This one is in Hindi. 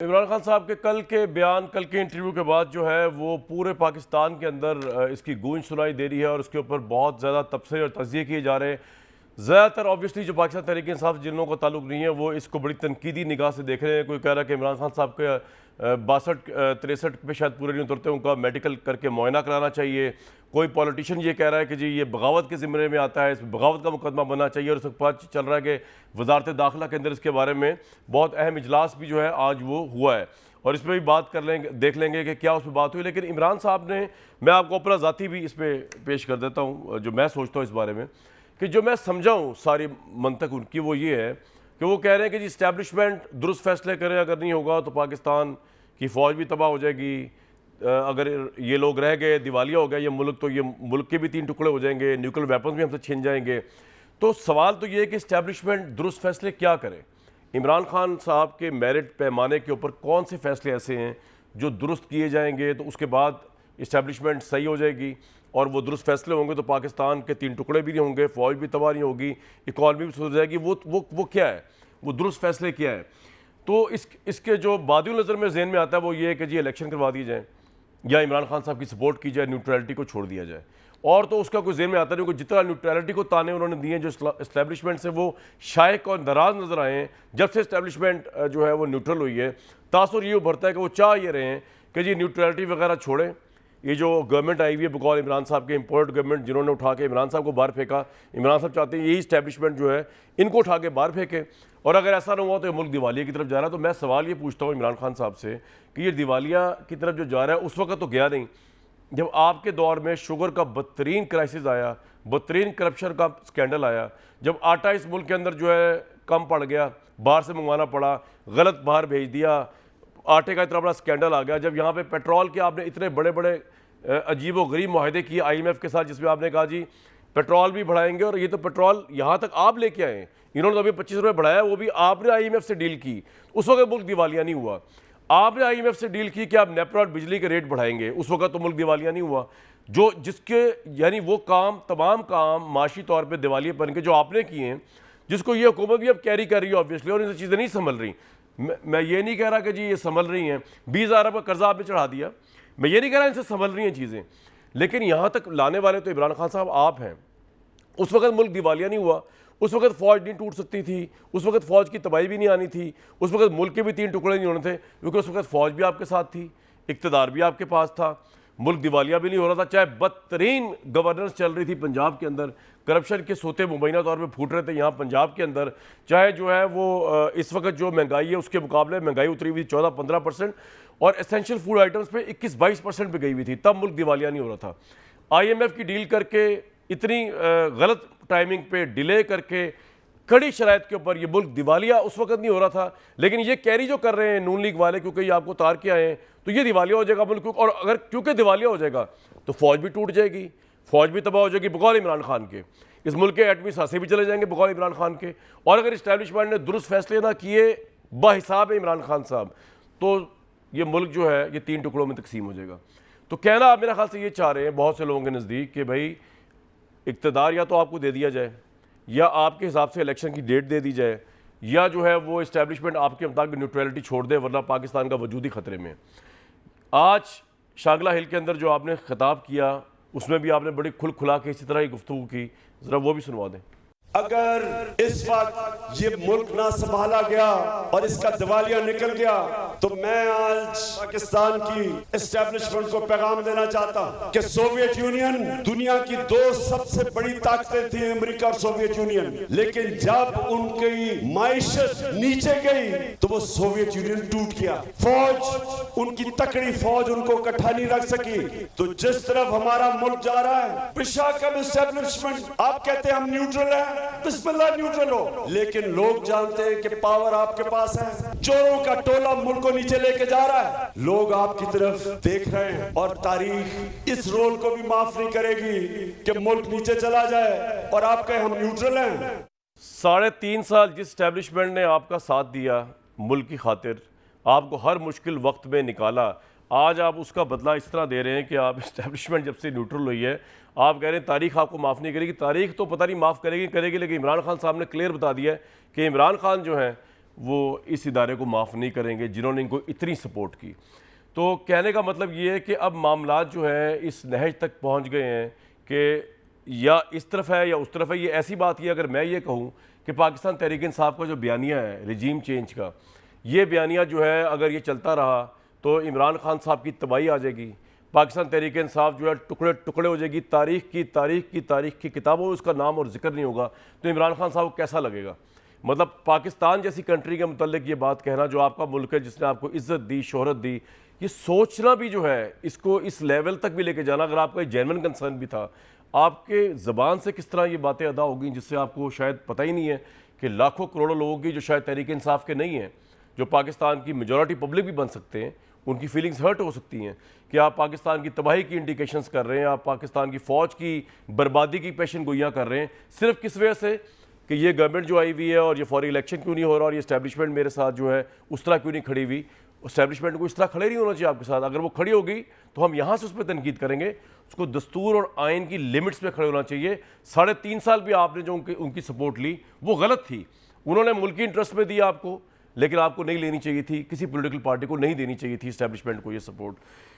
इमरान खान साहब के कल के बयान, कल के इंटरव्यू के बाद जो है वो पूरे पाकिस्तान के अंदर इसकी गूंज सुनाई दे रही है और उसके ऊपर बहुत ज़्यादा तबसरे और तजिए किए जा रहे हैं। ज़्यादातर ऑब्वियसली जो पाकिस्तान तहरीक इंसाफ जिन लोगों का ताल्लुक नहीं है वो इसको बड़ी तनकीदी निगाह से देख रहे हैं। कोई कह रहा है कि इमरान खान साहब के 62-63 पे शायद पूरे नहीं उतरते, उनका मेडिकल करके मुआयना कराना चाहिए। कोई पॉलिटिशियन ये कह रहा है कि जी ये बगावत के ज़िम्मे में आता है, इस बगावत का मुकदमा बनना चाहिए। और उस वक्त पता चल रहा है कि वजारत दाखिला के अंदर इसके बारे में बहुत अहम इजलास भी जो है आज वो हुआ है और इस पर भी बात कर लेंगे, देख लेंगे कि क्या उस पर बात हुई। लेकिन इमरान साहब ने, मैं आपको अपना ज़ाती भी इस पर पेश कर देता हूँ जो मैं सोचता हूँ इस बारे में, कि जो मैं समझा हूँ सारी मंतक उनकी वो ये है कि वो कह रहे हैं कि जी इस्टेब्लिशमेंट दुरुस्त फैसले करे, अगर नहीं होगा तो पाकिस्तान की फ़ौज भी तबाह हो जाएगी। अगर ये लोग रह गए, दिवालिया हो गया ये मुल्क, तो ये मुल्क के भी 3 टुकड़े हो जाएंगे, न्यूक्लियर वेपन्स भी हमसे छिन जाएंगे। तो सवाल तो ये है कि इस्टेब्लिशमेंट दुरुस्त फैसले क्या करे। इमरान खान साहब के मेरिट पैमाने के ऊपर कौन से फैसले ऐसे हैं जो दुरुस्त किए जाएंगे तो उसके बाद इस्टेब्लिशमेंट सही हो जाएगी और वो दुरुस्त फैसले होंगे तो पाकिस्तान के 3 टुकड़े भी नहीं होंगे, फ़ौज भी तबाह नहीं होगी, इकॉनमी भी सुधर जाएगी। वो क्या है, वो दुरुस्त फैसले क्या है। तो इसके जो बादी नज़र में जहन में आता है वो ये है कि जी इलेक्शन करवा दिए जाए या इमरान खान साहब की सपोर्ट की जाए, न्यूट्रलिटी को छोड़ दिया जाए। और तो उसका कोई जहन में आता नहीं कि जितना न्यूट्रलिटी को ताने उन्होंने दिए जो इस्टेब्लिशमेंट से वो शायक और नाराज़ नज़र आए हैं। जब से इस्टेब्लिशमेंट जो है वो न्यूट्रल हुई है, तासुर ये उभरता है कि वो चाह ये रहे हैं कि जी न्यूट्रलिटी वगैरह छोड़ें। ये जो गवर्नमेंट आई हुई है बकौल इमरान साहब के, इम्पोर्ट गवर्नमेंट जिन्होंने उठा के इमरान साहब को बाहर फेंका, इमरान साहब चाहते हैं यही इस्टेब्लिशमेंट जो है इनको उठा के बाहर फेंके। और अगर ऐसा ना हुआ तो ये मुल्क दिवालिया की तरफ जा रहा है। तो मैं सवाल ये पूछता हूँ इमरान खान साहब से कि ये दिवालिया की तरफ जो जा रहा है उस वक्त तो गया नहीं जब आपके दौर में शुगर का बदतरीन क्राइसिस आया, बदतरीन करप्शन का स्कैंडल आया, जब आटा इस मुल्क के अंदर जो है कम पड़ गया, बाहर से मंगवाना पड़ा, गलत बाहर भेज दिया, आटे का इतना बड़ा स्कैंडल आ गया, जब यहाँ पे पेट्रोल के आपने इतने बड़े बड़े अजीब व गरीब माहदे किए IMF के साथ, जिसमें आपने कहा जी पेट्रोल भी बढ़ाएंगे और ये तो पेट्रोल यहाँ तक आप लेके आए, इन्होंने तो अभी 25 रुपये बढ़ाया, वो भी आपने IMF से डील की। उस वक्त मुल्क दिवालिया नहीं हुआ। आपने IMF से डील की कि आप नेपरा और बिजली के रेट बढ़ाएंगे, उस वक्त तो मुल्क दिवालिया नहीं हुआ। जो जिसके यानी वो काम, तमाम काम माशी तौर पे दिवालियापन के जो आपने किए हैं, जिसको ये हुकूमत भी अब कैरी कर रही है ऑब्वियसली, और इनसे चीज़ें नहीं संभल रही। मैं ये नहीं कह रहा कि जी ये संभल रही हैं, 20,000 अरब का कर्जा आपने चढ़ा दिया, मैं ये नहीं कह रहा इनसे संभल रही हैं चीज़ें, लेकिन यहाँ तक लाने वाले तो इमरान खान साहब आप हैं। उस वक्त मुल्क दिवालिया नहीं हुआ, उस वक्त फ़ौज नहीं टूट सकती थी, उस वक्त फ़ौज की तबाही भी नहीं आनी थी, उस वक्त मुल्क के भी 3 टुकड़े नहीं होने थे, क्योंकि उस वक्त फ़ौज भी आपके साथ थी, इक़्तिदार भी आपके पास था, मुल्क दिवालिया भी नहीं हो रहा था। चाहे बदतरीन गवर्नेंस चल रही थी पंजाब के अंदर, करप्शन के सोते मुबैना तौर पर फूट रहे थे यहाँ पंजाब के अंदर, चाहे जो है वो इस वक्त जो महंगाई है उसके मुकाबले महंगाई उतरी हुई 14-15% और एसेंशियल फूड आइटम्स पे 21-22% पे गई हुई थी, तब मुल्क दिवालिया नहीं हो रहा था। IMF की डील करके, इतनी गलत टाइमिंग पे डिले करके, कड़ी शराइत के ऊपर ये मुल्क दिवालिया उस वक्त नहीं हो रहा था। लेकिन ये कैरी जो कर रहे हैं नून लीग वाले, क्योंकि ये आपको तार के आए हैं, तो ये दिवालिया हो जाएगा मुल्क। और अगर क्योंकि दिवालिया हो जाएगा तो फ़ौज भी टूट जाएगी, फ़ौज भी तबाह हो जाएगी बकौल इमरान खान के, इस मुल्क के एटमी सासे भी चले जाएंगे बकौल इमरान खान के। और अगर इस्टेब्लिशमेंट ने दुरुस्त फैसले ना किए बाहिसाब इमरान खान साहब, तो ये मुल्क जो है ये 3 टुकड़ों में तकसीम हो जाएगा। तो कहना आप मेरे ख्याल से ये चाह रहे हैं बहुत से लोगों के नज़दीक कि भाई इक़्तिदार या तो आपको दे दिया जाए, या आपके हिसाब से इलेक्शन की डेट दे दी जाए, या जो है वो इस्टेब्लिशमेंट आपके मुताबिक न्यूट्रलिटी छोड़ दे, वरना पाकिस्तान का वजूद ही खतरे में। आज शागला हिल के अंदर जो आपने खिताब किया उसमें भी आपने बड़ी खुल खुला के इसी तरह की गुफ्तगू की, ज़रा वो भी सुनवा दें। अगर इस वक्त ये मुल्क ना संभाला गया और इसका दिवालिया निकल गया तो मैं आज पाकिस्तान की एस्टेब्लिशमेंट को पैगाम देना चाहता कि सोवियत यूनियन दुनिया की 2 सबसे बड़ी ताकतें थी, अमेरिका और सोवियत यूनियन, लेकिन जब उनकी माइशत नीचे गई तो वो सोवियत यूनियन टूट गया। फौज, उनकी तकड़ी फौज उनको इकट्ठा नहीं रख सकी। तो जिस तरफ हमारा मुल्क जा रहा है, बेशक एस्टेब्लिशमेंट आप कहते हैं हम न्यूट्रल है, बिस्मिल्लाह न्यूट्रल हो, लेकिन लोग जानते हैं कि पावर आपके पास है, चोरों का टोला मुल्क को नीचे लेके जा रहा है, लोग आपकी तरफ देख रहे हैं और तारीख इस रोल को भी माफ नहीं करेगी कि मुल्क नीचे चला जाए और आप कहें हम न्यूट्रल हैं। 3.5 साल जिस स्टैब्लिशमेंट ने आपका साथ दिया मुल्क की खातिर, आपको हर मुश्किल वक्त में निकाला, आज आप उसका बदला इस तरह दे रहे हैं कि आप इस्टेब्लिशमेंट जब से न्यूट्रल हुई है, आप कह रहे हैं तारीख आपको माफ़ नहीं करेगी। तारीख तो पता नहीं माफ़ करेगी, लेकिन इमरान खान साहब ने क्लियर बता दिया है कि इमरान खान जो है वो इस इदारे को माफ़ नहीं करेंगे जिन्होंने इनको इतनी सपोर्ट की। तो कहने का मतलब ये है कि अब मामलात जो है इस नहज तक पहुंच गए हैं कि या इस तरफ है या उस तरफ है। ये ऐसी बात है, अगर मैं ये कहूँ कि पाकिस्तान तहरीक इंसाफ का जो बयानिया है रिजीम चेंज का, ये बयानिया जो है अगर ये चलता रहा तो इमरान खान साहब की तबाही आ जाएगी, पाकिस्तान तहरीक इंसाफ जो है टुकड़े टुकड़े हो जाएगी, तारीख की किताबों में उसका नाम और जिक्र नहीं होगा, तो इमरान खान साहब को कैसा लगेगा। मतलब पाकिस्तान जैसी कंट्री के मतलब ये बात कहना, जो आपका मुल्क है जिसने आपको इज्जत दी, शोहरत दी, ये सोचना भी जो है इसको इस लेवल तक भी लेके जाना, अगर आपका जेन्युइन कंसर्न भी था, आपके ज़बान से किस तरह ये बातें अदा होगी जिससे आपको शायद पता ही नहीं है कि लाखों करोड़ों लोगों की जो शायद तहरीक इंसाफ के नहीं हैं, जो पाकिस्तान की मेजॉरिटी पब्लिक भी बन सकते हैं, उनकी फीलिंग्स हर्ट हो सकती हैं कि आप पाकिस्तान की तबाही की इंडिकेशंस कर रहे हैं, आप पाकिस्तान की फ़ौज की बर्बादी की पेशन गोइयाँ कर रहे हैं, सिर्फ किस वजह से कि ये गवर्नमेंट जो आई हुई है और ये फौरी इलेक्शन क्यों नहीं हो रहा और ये इस्टेब्लिशमेंट मेरे साथ जो है उस तरह क्यों नहीं खड़ी हुई। इस्टेब्लिशमेंट को इस तरह खड़े नहीं होना चाहिए आपके साथ। अगर वो खड़ी होगी तो हम यहाँ से उस पर तनकीद करेंगे, उसको दस्तूर और आइन की लिमिट्स में खड़े होना चाहिए। 3.5 साल भी आपने जो उनकी सपोर्ट ली वो गलत थी, उन्होंने मुल्की इंटरेस्ट में दिया आपको, लेकिन आपको नहीं लेनी चाहिए थी, किसी पॉलिटिकल पार्टी को नहीं देनी चाहिए थी इस्टेब्लिशमेंट को ये सपोर्ट।